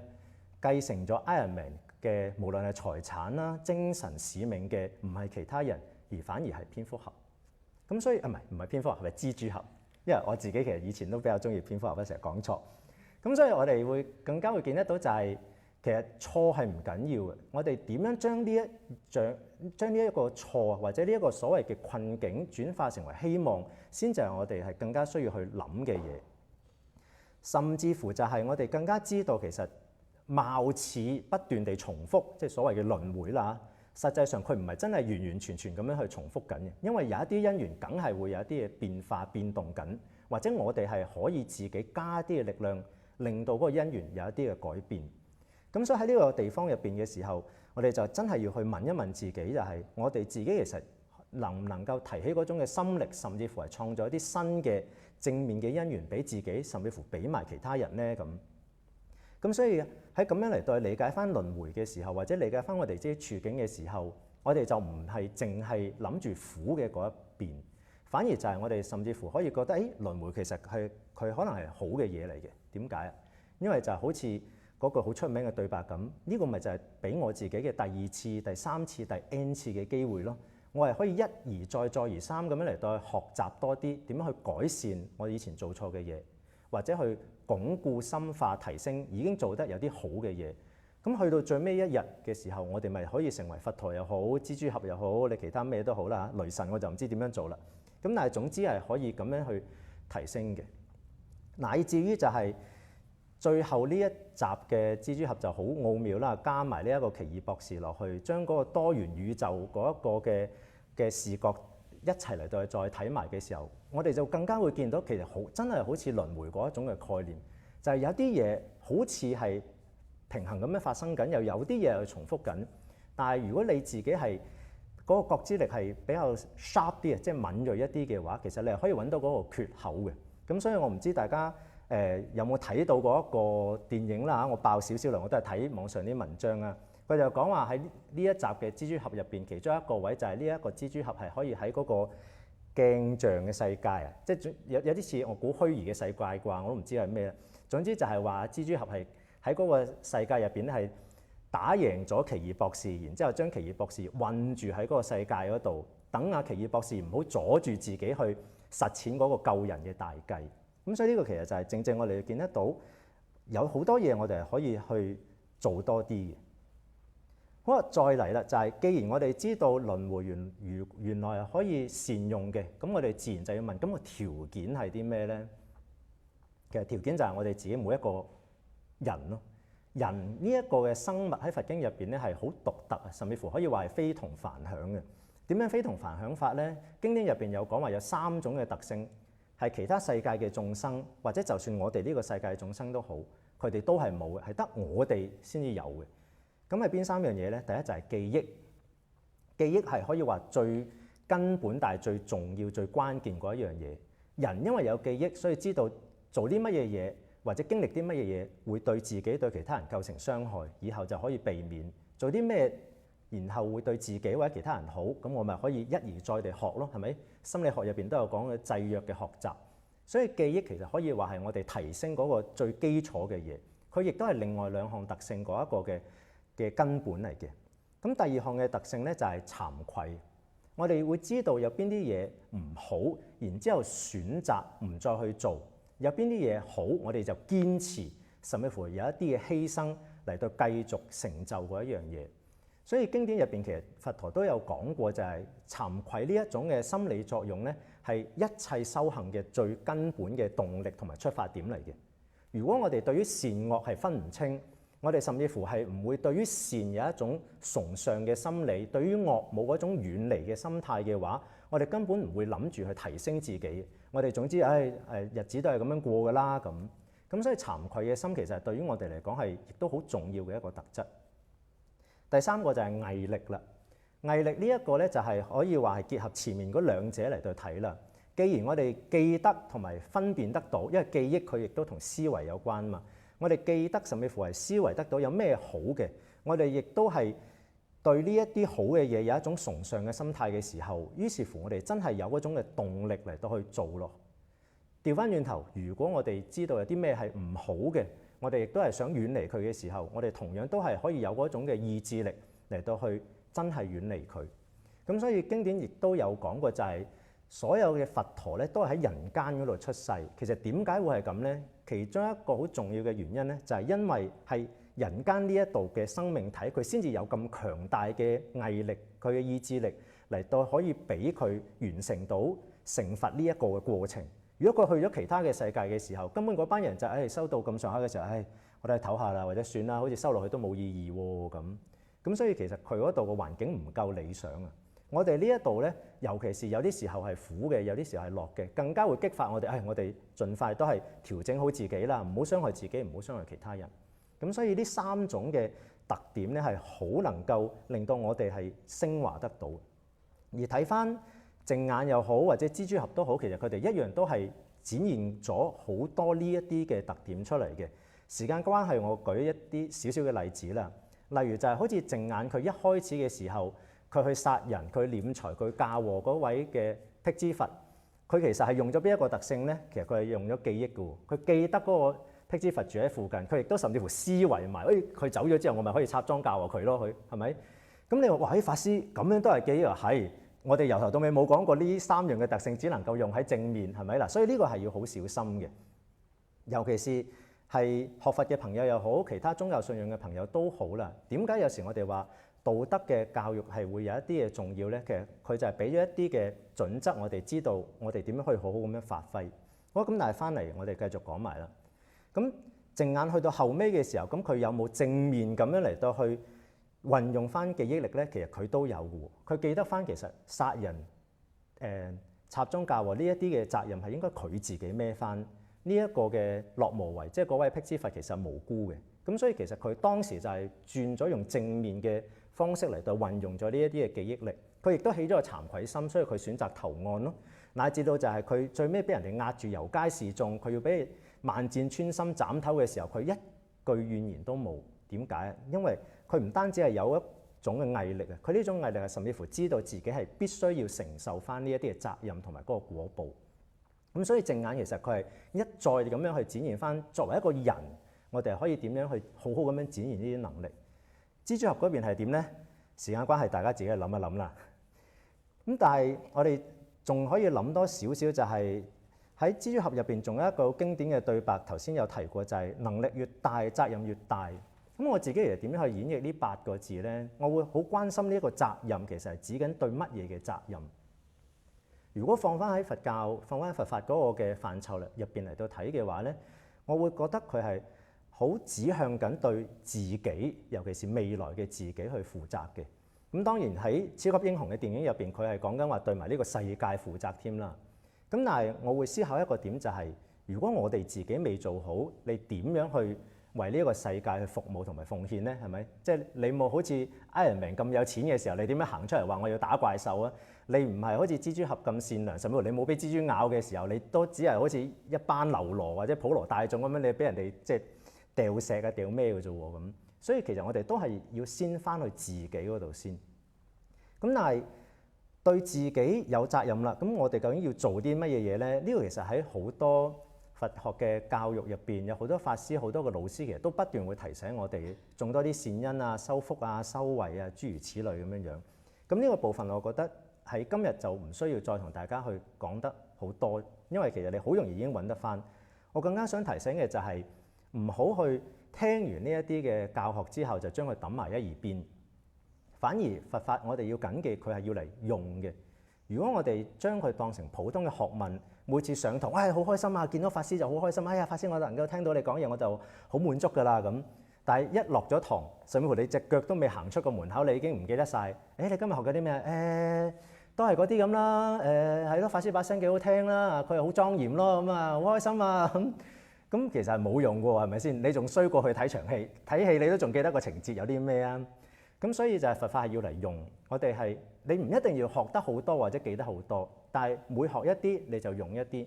繼承咗 Iron Man 嘅無論係財產啦、精神使命嘅，唔係其他人，而反而係蝙蝠俠。咁所以唔係蝙蝠俠，係蜘蛛俠。因為我自己其實以前都比較中意蝙蝠俠，成日講錯。咁所以我哋會更加會見得到就係其實錯係唔緊要嘅。我哋點樣將呢一個錯或者呢一個所謂嘅困境轉化成為希望，先就係我哋係更加需要去諗嘅嘢。甚至乎就係我哋更加知道其實貌似不斷地重複，即係所謂嘅輪迴啦。實際上佢唔係真係完完全全咁樣去重複緊嘅，因為有一啲因緣梗係會有一啲嘢變化變動緊，或者我哋係可以自己加啲嘅力量，令到嗰個因緣有一啲嘅改變。咁所以喺呢個地方入邊嘅時候，我哋就真係要去問一問自己，就係我哋自己其實能唔能夠提起嗰種嘅心力，甚至乎係創造一啲新嘅正面嘅因緣俾自己，甚至乎俾埋其他人呢？咁所以喺咁樣嚟到理解翻輪迴嘅時候，或者理解翻我哋自己處境嘅時候，我哋就唔係淨係諗住苦嘅嗰一邊，反而就係我哋甚至乎可以覺得，輪迴其實佢可能係好嘅嘢嚟嘅。點解啊？因為就好似嗰句好出名嘅對白咁，呢個咪就係俾我自己嘅第二次、第三次、第 N 次嘅機會咯。我係可以一而再、再而三咁樣嚟到去學習多啲點樣去改善我以前做錯嘅嘢，或者去鞏固、深化、提升已經做得有啲好嘅嘢。咁去到最尾一日嘅時候，我哋咪可以成為佛陀又好、蜘蛛俠又好，你其他咩都好啦。雷神我就唔知點樣做啦。咁但係總之係可以咁樣去提升嘅，乃至於就係最後呢一集嘅蜘蛛俠就好奧妙啦，加埋呢一個奇異博士落去，將嗰個多元宇宙嗰一個嘅視覺一齊嚟到再睇埋嘅時候，我哋就更加會見到其實真係好似輪迴嗰一種嘅概念，就係有啲嘢好似係平衡咁樣發生緊，又有啲嘢係重複緊。但係如果你自己係嗰個覺知力係比較 sharp 啲嘅，即係敏鋭一啲嘅話，其實你係可以揾到嗰個缺口嘅。咁所以我唔知大家有冇睇到嗰一個電影啦嚇，我爆少少啦，我都係睇網上啲文章啊。佢就講話喺呢一集嘅蜘蛛俠入邊，其中一個位就係呢一個蜘蛛俠係可以喺嗰個鏡像嘅世界啊，即係有啲似我估虛擬嘅世界啩，我都唔知係咩啦。總之就係話蜘蛛俠係喺嗰個世界入邊咧係打贏咗奇異博士，然之後將奇異博士困住喺嗰個世界嗰度，等阿奇異博士唔好阻住自己去實踐嗰個救人嘅大計。咁所以呢個其實就係正正我哋見得到有好多嘢我哋係可以去做多啲嘅。好啦，再嚟啦，就係既然我哋知道輪迴原來係可以善用嘅，咁我哋自然就要問，咁個條件係啲咩呢？其實條件就係我哋自己每一個人咯。人呢一個嘅生物喺佛經入邊咧係好獨特啊，甚至乎可以話係非同凡響嘅。點樣非同凡響法咧？經典入邊有講話有3種嘅特性，係其他世界嘅眾生，或者就算我哋呢個世界嘅眾生都好，佢哋都係冇嘅，係得我哋先至有嘅。咁係邊3樣嘢咧？第一就係記憶，記憶係可以話最根本但係最重要、最關鍵嗰一樣嘢。人因為有記憶，所以知道做啲乜嘢嘢，或者經歷啲乜嘢嘢會對自己對其他人構成傷害，以後就可以避免做啲咩，然後會對自己或者其他人好，咁我咪可以一而再地學咯，係咪？心理學入邊都有講嘅制約嘅學習，所以記憶其實可以話係我哋提升嗰個最基礎嘅嘢，佢亦都係另外2項特性嗰一個嘅根本嚟嘅。咁第2項嘅特性咧就係慚愧，我哋會知道有邊啲嘢唔好，然之後選擇唔再去做。有邊啲嘢好，我哋就堅持，甚至乎有一啲嘅犧牲嚟到繼續成就嗰一樣嘢。所以經典入邊其實佛陀都有講過，就係慚愧呢一種嘅心理作用咧，係一切修行嘅最根本嘅動力同埋出發點嚟嘅。如果我哋對於善惡係分唔清，我哋甚至乎係唔會對於善有一種崇尚嘅心理，對於惡冇嗰種遠離嘅心態嘅話，我哋根本唔會諗住去提升自己。我哋總之，日子都係咁樣過㗎啦咁。所以慚愧嘅心其實對於我哋嚟講係亦都好重要嘅一個特質。第3個就係毅力啦。毅力呢一個咧就係可以話係結合前面嗰2者嚟到睇啦。既然我哋記得同埋分辨得到，因為記憶佢亦都同思維有關嘛。我哋記得甚至乎係思維得到有咩好嘅，我哋亦都係對呢一啲好嘅嘢有一種崇尚嘅心態嘅時候，於是乎我哋真係有嗰種嘅動力嚟到去做咯。調翻轉頭，如果我哋知道有啲咩係唔好嘅，我哋亦都係想遠離佢嘅時候，我哋同樣都係可以有嗰種嘅意志力嚟到去真係遠離佢。咁所以經典亦都有講過，就係所有嘅佛陀咧都係喺人間嗰度出世。其實點解會係咁呢？其中一個好重要嘅原因咧，就係因為係人間呢一度嘅生命體，佢先至有咁強大嘅毅力，佢嘅意志力嚟到可以俾佢完成到成佛呢一個嘅過程。如果佢去咗其他嘅世界嘅時候，根本嗰班人就收到咁上下嘅時候，我哋唞下啦，或者算啦，好似收落去都冇意義喎咁。所以其實佢嗰度嘅環境唔夠理想啊。我哋呢一度咧，尤其是有啲時候係苦嘅，有啲時候係樂嘅，更加會激發我哋。我哋盡快都係調整好自己啦，唔好傷害自己，唔好傷害其他人。咁所以呢3種嘅特點咧，係好能夠令到我哋係升華得到。而睇翻淨眼又好，或者蜘蛛俠都好，其實佢哋一樣都係展現咗好多呢一啲嘅特點出嚟嘅。時間關係，我舉一啲少少嘅例子啦。例如就係好似淨眼，佢一開始嘅時候，佢去殺人，佢斂財，佢嫁禍嗰位嘅辟支佛，佢其實係用咗邊一個特性咧？其實佢係用咗記憶嘅喎，佢記得嗰個辟支佛住喺附近，佢亦都甚至乎思維埋，佢走咗之後，我咪可以插贓嫁禍佢咯，佢係咪？咁你話哇，法師咁樣都係記憶啊？係，我哋由頭到尾冇講過呢3樣嘅特性，只能夠用喺正面，係咪嗱？所以呢個係要好小心嘅，尤其是係學佛嘅朋友又好，其他宗教信仰嘅朋友都好啦。點解有時我哋話道德嘅教育係會有一啲嘅重要咧？其實佢就係俾咗一啲嘅準則，我哋知道我哋點樣可以好好咁樣發揮。好，咁但係翻嚟我哋繼續講埋啦。咁淨眼去到後尾嘅時候，咁佢有冇正面咁樣嚟到去運用翻記憶力咧？其實佢都有嘅喎。佢記得翻其實殺人、插贓嫁禍呢一啲嘅責任係應該佢自己孭翻。呢一個嘅落無為，即係嗰位辟支佛其實無辜嘅。咁所以其實佢當時就係轉咗用正面嘅方式嚟到運用咗呢一啲嘅記憶力。佢亦都起咗個慚愧心，所以佢選擇投案咯。乃至到就係佢最尾俾人哋壓住遊街示眾，佢要俾萬箭穿心斬頭嘅時候，佢一句怨言都冇。點解？因為佢唔單止係有一種嘅毅力啊，佢呢種毅力係甚至乎知道自己係必須要承受翻呢一啲嘅責任同埋嗰個果報。咁所以淨眼其實佢係一再咁樣去展現翻作為一個人，我哋可以點樣去好好咁樣展現呢啲能力。蜘蛛俠嗰邊係點呢？時間關係，大家自己去諗一諗啦。咁但係我哋仲可以諗多少少，就係喺蜘蛛俠入邊仲有一個經典嘅對白，頭先有提過，就係能力越大，責任越大。咁我自己其實點樣去演繹呢8個字呢？我會好關心呢一個責任其實係指緊對乜嘢嘅責任。如果放翻喺佛教、放翻喺佛法嗰個嘅範疇入邊嚟到睇嘅話咧，我會覺得佢係好好指向緊對自己，尤其是未來嘅自己去負責嘅。咁當然喺超級英雄嘅電影入邊，佢係講緊話對埋呢個世界負責添啦。咁但係我會思考一個點就係，如果我哋自己未做好，你點樣去為呢個世界去服務同埋奉獻呢？係咪？即係你冇好似 Iron Man 咁有錢嘅時候，你點樣行出嚟話我要打怪獸啊？你唔係好似蜘蛛俠咁善良，甚至乎你冇俾蜘蛛咬嘅時候，你都只係好似一班流羅或者普羅大眾咁樣，你俾人哋即係掉石啊掉咩嘅啫喎咁。所以其實我哋都係要先翻去自己嗰度先。咁但係對自己有責任啦，咁我哋究竟要做啲乜嘢嘢咧？呢個其實喺好多佛學嘅教育入邊，有好多法師、好多個老師，其實都不斷會提醒我哋種多啲善因啊、修福啊、修慧啊，諸如此類咁樣樣。咁呢個部分，我覺得喺今日就唔需要再同大家去講得好多，因為其實你好容易已經揾得翻。我更加想提醒嘅就係唔好去聽完呢一啲嘅教學之後，就將佢抌埋一二邊。反而佛法我哋要緊記，佢係要嚟用嘅。如果我哋將佢當成普通嘅學問，每次上堂，好開心啊！見到法師就好開心，法師我能夠聽到你講嘢，我就好滿足㗎啦咁。但係一落咗堂，甚至乎你隻腳都未行出個門口，你已經唔記得晒。你今日學緊啲咩？都係嗰啲咁啦。係咯，法師把聲幾好聽啦，佢又好莊嚴咯，咁啊好開心啊咁其實係冇用㗎喎，係咪先？你仲衰過去睇場戲，睇戲你都仲記得個情節有啲咩啊？咁所以就係佛法係要嚟用，我哋係你唔一定要學得好多或者記得好多，但係每學一啲你就用一啲，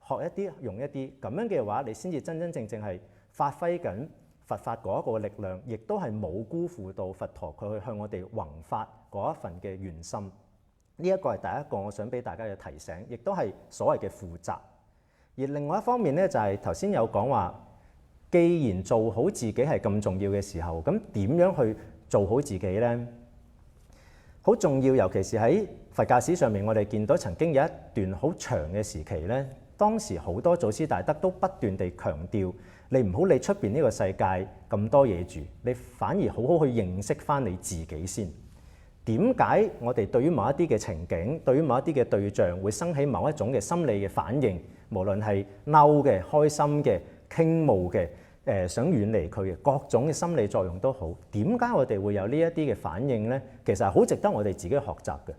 學一啲用一啲，咁樣嘅話你先至真真正正係發揮緊佛法嗰一個力量，亦都係冇辜負到佛陀佢去向我哋弘法嗰一份嘅願心。呢一個係第一個我想俾大家嘅提醒，亦都係所謂嘅負責。而另外一方面咧，就係頭先有講話，既然做好自己係咁重要嘅時候，咁點樣去做好自己呢？好重要，尤其是喺佛教史上面，我哋見到曾經有一段好長嘅時期呢，當時好多祖師大德都不斷地強調，你唔好理出邊呢個世界咁多嘢住，你反而好好去認識翻你自己先。點解我哋對於某一啲嘅情景，對於某一啲嘅對象會生起某一種嘅心理嘅反應，無論係嬲嘅、開心嘅、傾慕嘅、想遠離佢嘅各種嘅心理作用都好，點解我哋會有呢一啲嘅反應呢？其實係好值得我哋自己學習嘅，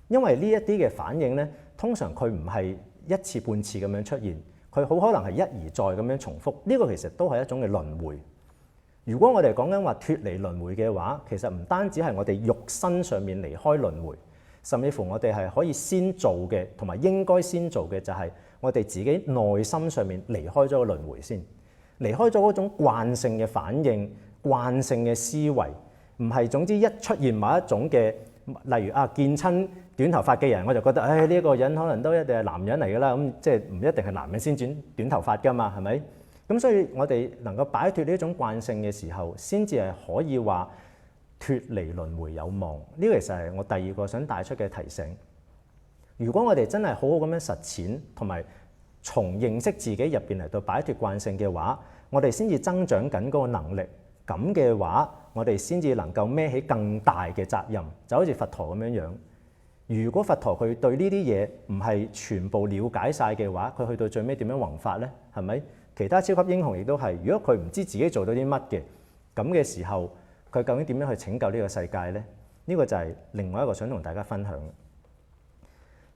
因為呢一啲嘅反應呢，通常佢唔係一次半次咁樣出現，佢好可能係一而再咁樣重複。呢個其實都係一種嘅輪迴。如果我哋講緊話脫離輪迴嘅話，其實唔單止係我哋肉身上面離開輪迴，甚至乎我哋係可以先做嘅，同埋應該先做嘅就係我哋自己內心上面離開咗個輪迴先。離開咗嗰種慣性嘅反應、慣性嘅思維，唔係總之一出現某一種嘅，例如見親短頭髮嘅人，我就覺得呢個人可能都一定係男人嚟㗎啦，咁即係唔一定係男人先剪短頭髮㗎嘛，係咪？咁所以我哋能夠擺脫呢種慣性嘅時候，先至係可以話脫離輪迴有望。呢個其實係我第二個想帶出嘅提醒。如果我哋真係好好咁樣實踐，同埋從認識自己入邊嚟到擺脫慣性嘅話，我哋先至增長緊嗰個能力。咁嘅話，我哋先至能夠孭起更大嘅責任，就好似佛陀咁樣樣。如果佛陀佢對呢啲嘢唔係全部了解晒嘅話，佢去到最尾點樣弘法呢？係咪？其他超級英雄亦都係。如果佢唔知自己做到啲乜嘅，咁嘅時候，佢究竟點樣去拯救呢個世界呢？呢個就係另外一個想同大家分享嘅。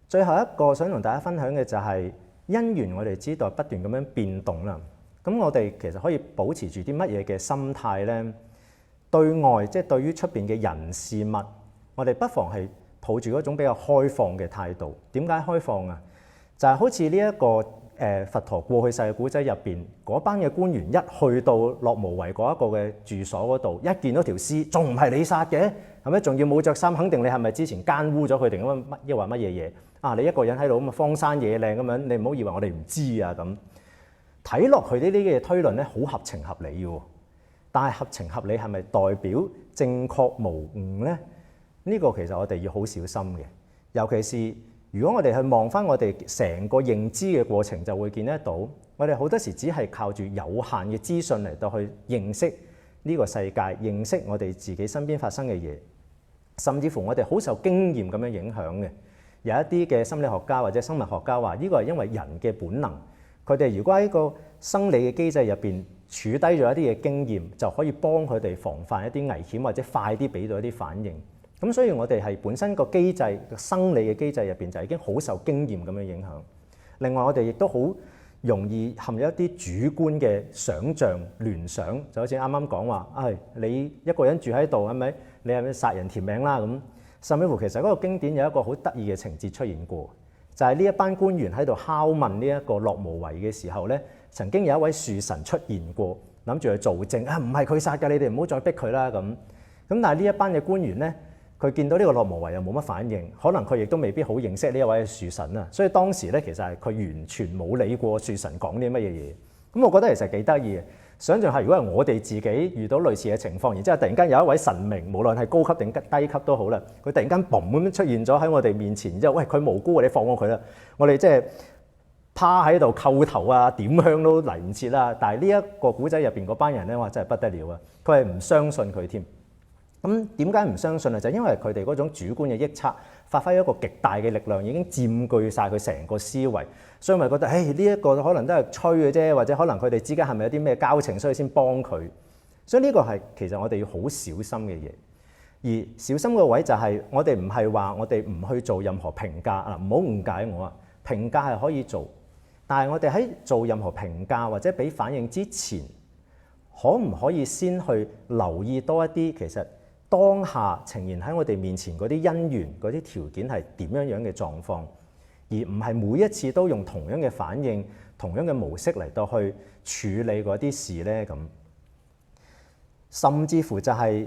最後一個想同大家分享嘅就係因緣，我哋知道不斷咁樣變動啦。咁我哋其實可以保持住啲乜嘢嘅心態呢？對外即係對於出邊嘅人事物，我哋不妨係抱住嗰種比較開放嘅態度。點解開放啊？就係好似呢一個佛陀過去世嘅古仔入邊，嗰班嘅官員一去到樂無為嗰一個嘅住所嗰度，一見到條屍，仲唔係你殺嘅？係咪？仲要冇着衫，肯定你係咪之前奸污咗佢哋咁啊？乜抑或乜嘢嘢啊？你一個人喺度咁啊，荒山野嶺咁樣，你唔好以為我哋唔知啊咁。睇落去呢啲嘅推論咧，好合情合理嘅，但係合情合理係咪代表正確無誤呢？呢個其實我哋要好小心嘅，尤其是如果我哋去望翻我哋成個認知嘅過程，就會見得到，我哋好多時只係靠住有限嘅資訊嚟到去認識呢個世界，認識我哋自己身邊發生嘅嘢，甚至乎我哋好受經驗咁樣影響嘅。有一啲嘅心理學家或者生物學家話，呢個係因為人嘅本能。佢哋如果喺個生理嘅機制入邊儲低咗一啲嘅經驗，就可以幫佢哋防範一啲危險，或者快啲俾到一啲反應。咁所以我哋係本身個機制、生理嘅機制入邊就已經好受經驗咁樣影響。另外我哋亦都好容易陷入一啲主觀嘅想像聯想，就好似啱啱講話，你一個人住喺度係咪？你係咪殺人填命啦咁？甚至乎其實嗰個經典有一個好得意嘅情節出現過，就係呢一班官員喺度拷問呢一個樂無為嘅時候咧，曾經有一位樹神出現過，諗住去做證，唔係佢殺㗎，你哋唔好再逼佢啦咁。咁但係呢一班嘅官員咧，佢見到呢個樂無為又冇乜反應，可能佢亦都未必好認識呢一位樹神啊，所以當時咧其實係佢完全冇理過樹神講啲乜嘢嘢。咁我覺得其實幾得意嘅，想像下如果係我哋自己遇到類似嘅情況，然之後突然間有一位神明，無論係高級定低級都好啦，佢突然間嘣咁樣出現咗喺我哋面前，然之後喂，佢無辜，你放過佢啦，我哋即係趴喺度叩頭啊，點香都嚟唔切啦。但係呢一個古仔入邊嗰班人咧，哇真係不得了啊！佢係唔相信佢添。咁點解唔相信啊？就因為佢哋嗰種主觀嘅臆測發揮一個極大嘅力量，已經佔據晒佢成個思維，所以咪覺得呢一個可能都係吹嘅啫，或者可能佢哋之間係咪有啲咩交情，所以先幫佢。所以呢個係其實我哋要好小心嘅嘢。而小心嘅位就係我哋唔係話我哋唔去做任何評價啊，唔好誤解我啊。評價係可以做，但係我哋喺做任何評價或者俾反應之前，可唔可以先去留意多一啲其實當下呈現喺我哋面前嗰啲因緣、嗰啲條件係點樣樣嘅狀況，而唔係每一次都用同樣嘅反應、同樣嘅模式嚟到去處理嗰啲事咧咁。甚至乎就係，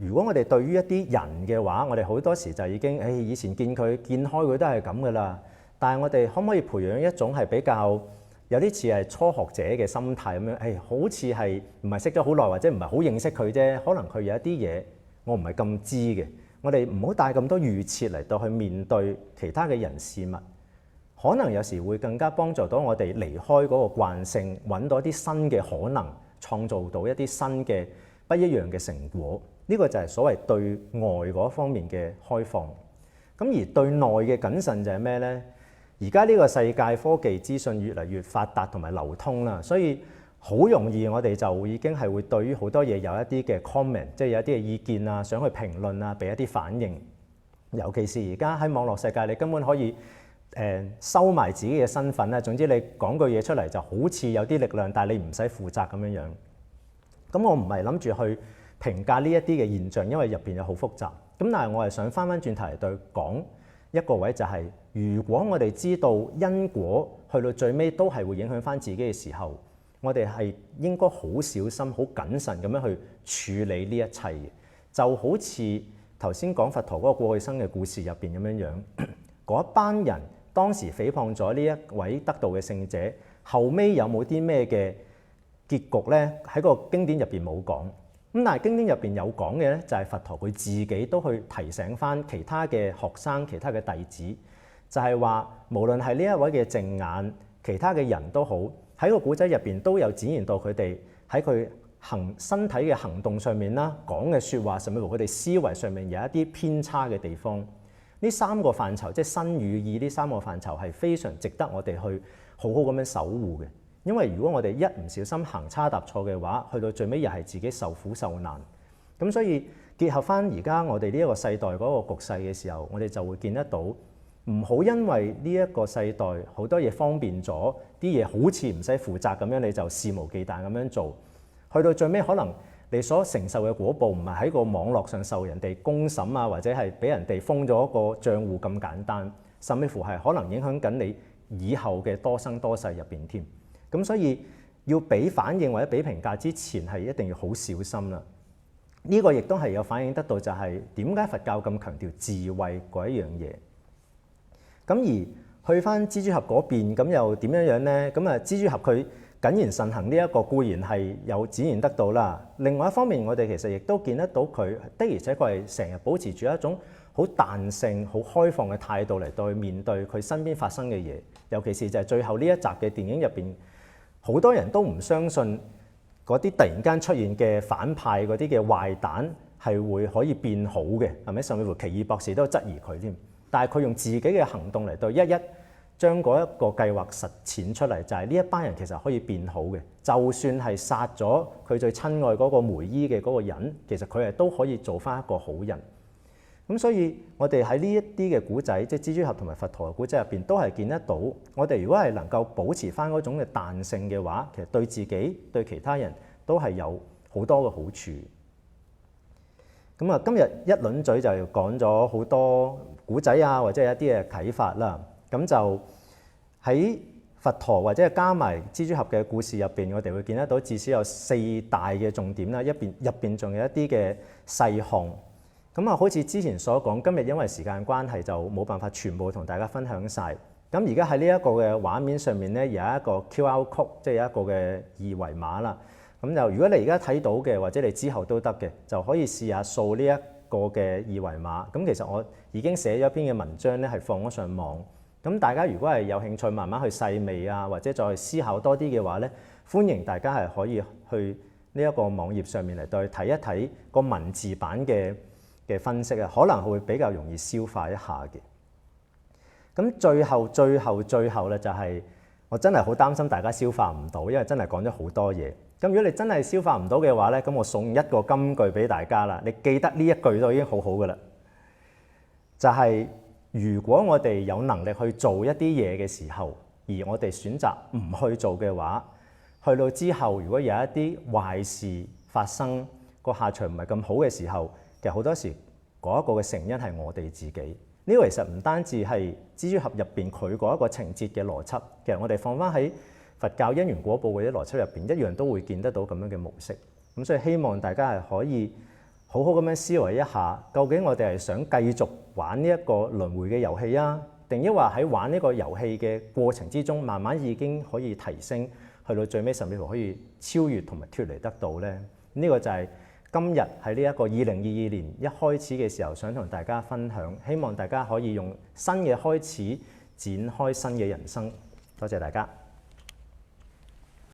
如果我哋對於一啲人嘅話，我哋好多時就已經以前見開佢都係咁噶啦。但係我哋可唔可以培養一種係比較有啲似係初學者嘅心態咁樣？好似係唔係識咗好耐，或者唔係好認識佢啫，可能佢有一啲嘢我唔係咁知嘅。我哋唔好帶咁多預設嚟到去面對其他嘅人事物，可能有時會更加幫助到我哋離開嗰個慣性，揾到一啲新嘅可能，創造到一啲新嘅不一樣嘅成果。呢個就係所謂對外嗰方面嘅開放。咁而對內嘅謹慎就係咩呢？而家呢個世界科技資訊越嚟越發達同埋流通啦，所以好容易我哋就已經係會對於好多嘢有一啲嘅 comment， 即係有一啲嘅意見啊，想去評論啊，俾一啲反應。尤其是而家喺網絡世界，你根本可以收埋自己嘅身份啦。總之你講句嘢出嚟就好似有啲力量，但係你唔使負責咁樣樣。咁我唔係諗住去評價呢一啲嘅現象，因為入邊有好複雜。咁但係我係想翻轉頭嚟對講一個位，就係如果我哋知道因果去到最尾都係會影響翻自己嘅時候，我哋係應該好小心、好謹慎咁樣去處理呢一切嘅。就好似頭先講佛陀嗰個過去生嘅故事入邊咁樣樣，嗰一班人當時誹謗咗呢一位得道嘅聖者，後尾有冇啲咩嘅結局呢？喺個經典入邊冇講。咁但係經典入邊有講嘅咧，就係佛陀佢自己都去提醒翻其他嘅學生、其他嘅弟子，就係話無論係呢一位嘅淨眼，其他嘅人都好，喺個古仔入邊都有展現到佢哋喺佢身體嘅行動上面啦，講嘅説話，甚至乎佢哋思維上面有一啲偏差嘅地方。呢三個範疇，即係身語意呢三個範疇係非常值得我哋去好好咁樣守護嘅。因為如果我哋一唔小心行差踏錯嘅話，去到最尾又係自己受苦受難。咁所以結合翻而家我哋呢一個世代嗰個局勢嘅時候，我哋就會見得到，唔好因為呢一個世代好多嘢方便咗，啲嘢好似唔使負責咁樣，你就肆無忌憚咁樣做。去到最尾，可能你所承受嘅果報唔係喺個網絡上受人哋公審啊，或者係俾人哋封咗一個賬戶咁簡單，甚至乎係可能影響緊你以後嘅多生多世入邊添。咁所以要俾反應或者俾評價之前係一定要好小心啦。呢個亦都係有反映得到，就係點解佛教咁強調智慧嗰一樣嘢。咁而去翻蜘蛛俠嗰邊，咁又點樣樣呢？咁啊，蜘蛛俠佢謹言慎行呢一個固然係有展現得到啦。另外一方面，我哋其實亦都見得到佢的而且確係成日保持住一種好彈性、好開放嘅態度嚟到去面對佢身邊發生嘅嘢。尤其是就係最後呢一集嘅電影入邊。好多人都唔相信嗰啲突然間出現嘅反派嗰啲嘅壞蛋係會可以變好嘅，係咪？甚至乎奇異博士都質疑佢添。但係佢用自己嘅行動嚟到一將嗰一個計劃實踐出嚟，就係呢一班人其實可以變好嘅。就算係殺咗佢最親愛嗰個梅姨嘅嗰個人，其實佢係都可以做翻一個好人。咁所以我哋喺呢一啲嘅古仔，即係蜘蛛俠同埋佛陀嘅古仔入邊，都係見得到，我哋如果係能夠保持翻嗰種嘅彈性嘅話，其實對自己對其他人都係有好多嘅好處。咁啊，今日一輪嘴就講咗好多古仔啊，或者係一啲嘅啟發啦。咁就喺佛陀或者係加埋蜘蛛俠嘅故事入邊，我哋會見得到至少有4大嘅重點啦。入邊仲有一啲嘅細項。咁啊，好似之前所講，今日因為時間關係就冇辦法全部同大家分享晒。咁而家喺呢一個嘅畫面上面咧，有一個 QR code， 即係有一個嘅二維碼啦。咁就如果你而家睇到嘅，或者你之後都得嘅，就可以試下掃呢一個嘅二維碼。咁其實我已經寫咗一篇嘅文章咧，係放咗上網。咁大家如果係有興趣慢慢去細味啊，或者再思考多啲嘅話咧，歡迎大家係可以去呢一個網頁上面嚟對睇一睇個文字版嘅分析啊，可能會比較容易消化一下嘅。咁最後咧，就係我真係好擔心大家消化唔到，因為真係講咗好多嘢。咁如果你真係消化唔到嘅話咧，咁我送一個金句俾大家啦。你記得呢一句都已經好好噶啦，就係如果我哋有能力去做一啲嘢嘅時候，而我哋選擇唔去做嘅話，去到之後如果有一啲壞事發生，個下場唔係咁好嘅時候，其實好多時嗰一個嘅成因係我哋自己。呢個其實唔單止係蜘蛛俠入邊佢嗰一個情節嘅邏輯，其實我哋放翻喺佛教因緣果報嗰啲邏輯入邊，一樣都會見得到咁樣嘅模式。咁所以希望大家係可以好好咁樣思維一下，究竟我哋係想繼續玩呢一個輪迴嘅遊戲啊，定抑或喺玩呢個遊戲嘅過程之中，慢慢已經可以提升，去到最尾甚至乎可以超越同埋脫離得到呢？呢個就係今日喺呢一個2022年一開始嘅時候，想同大家分享，希望大家可以用新嘅開始展開新嘅人生。多謝大家。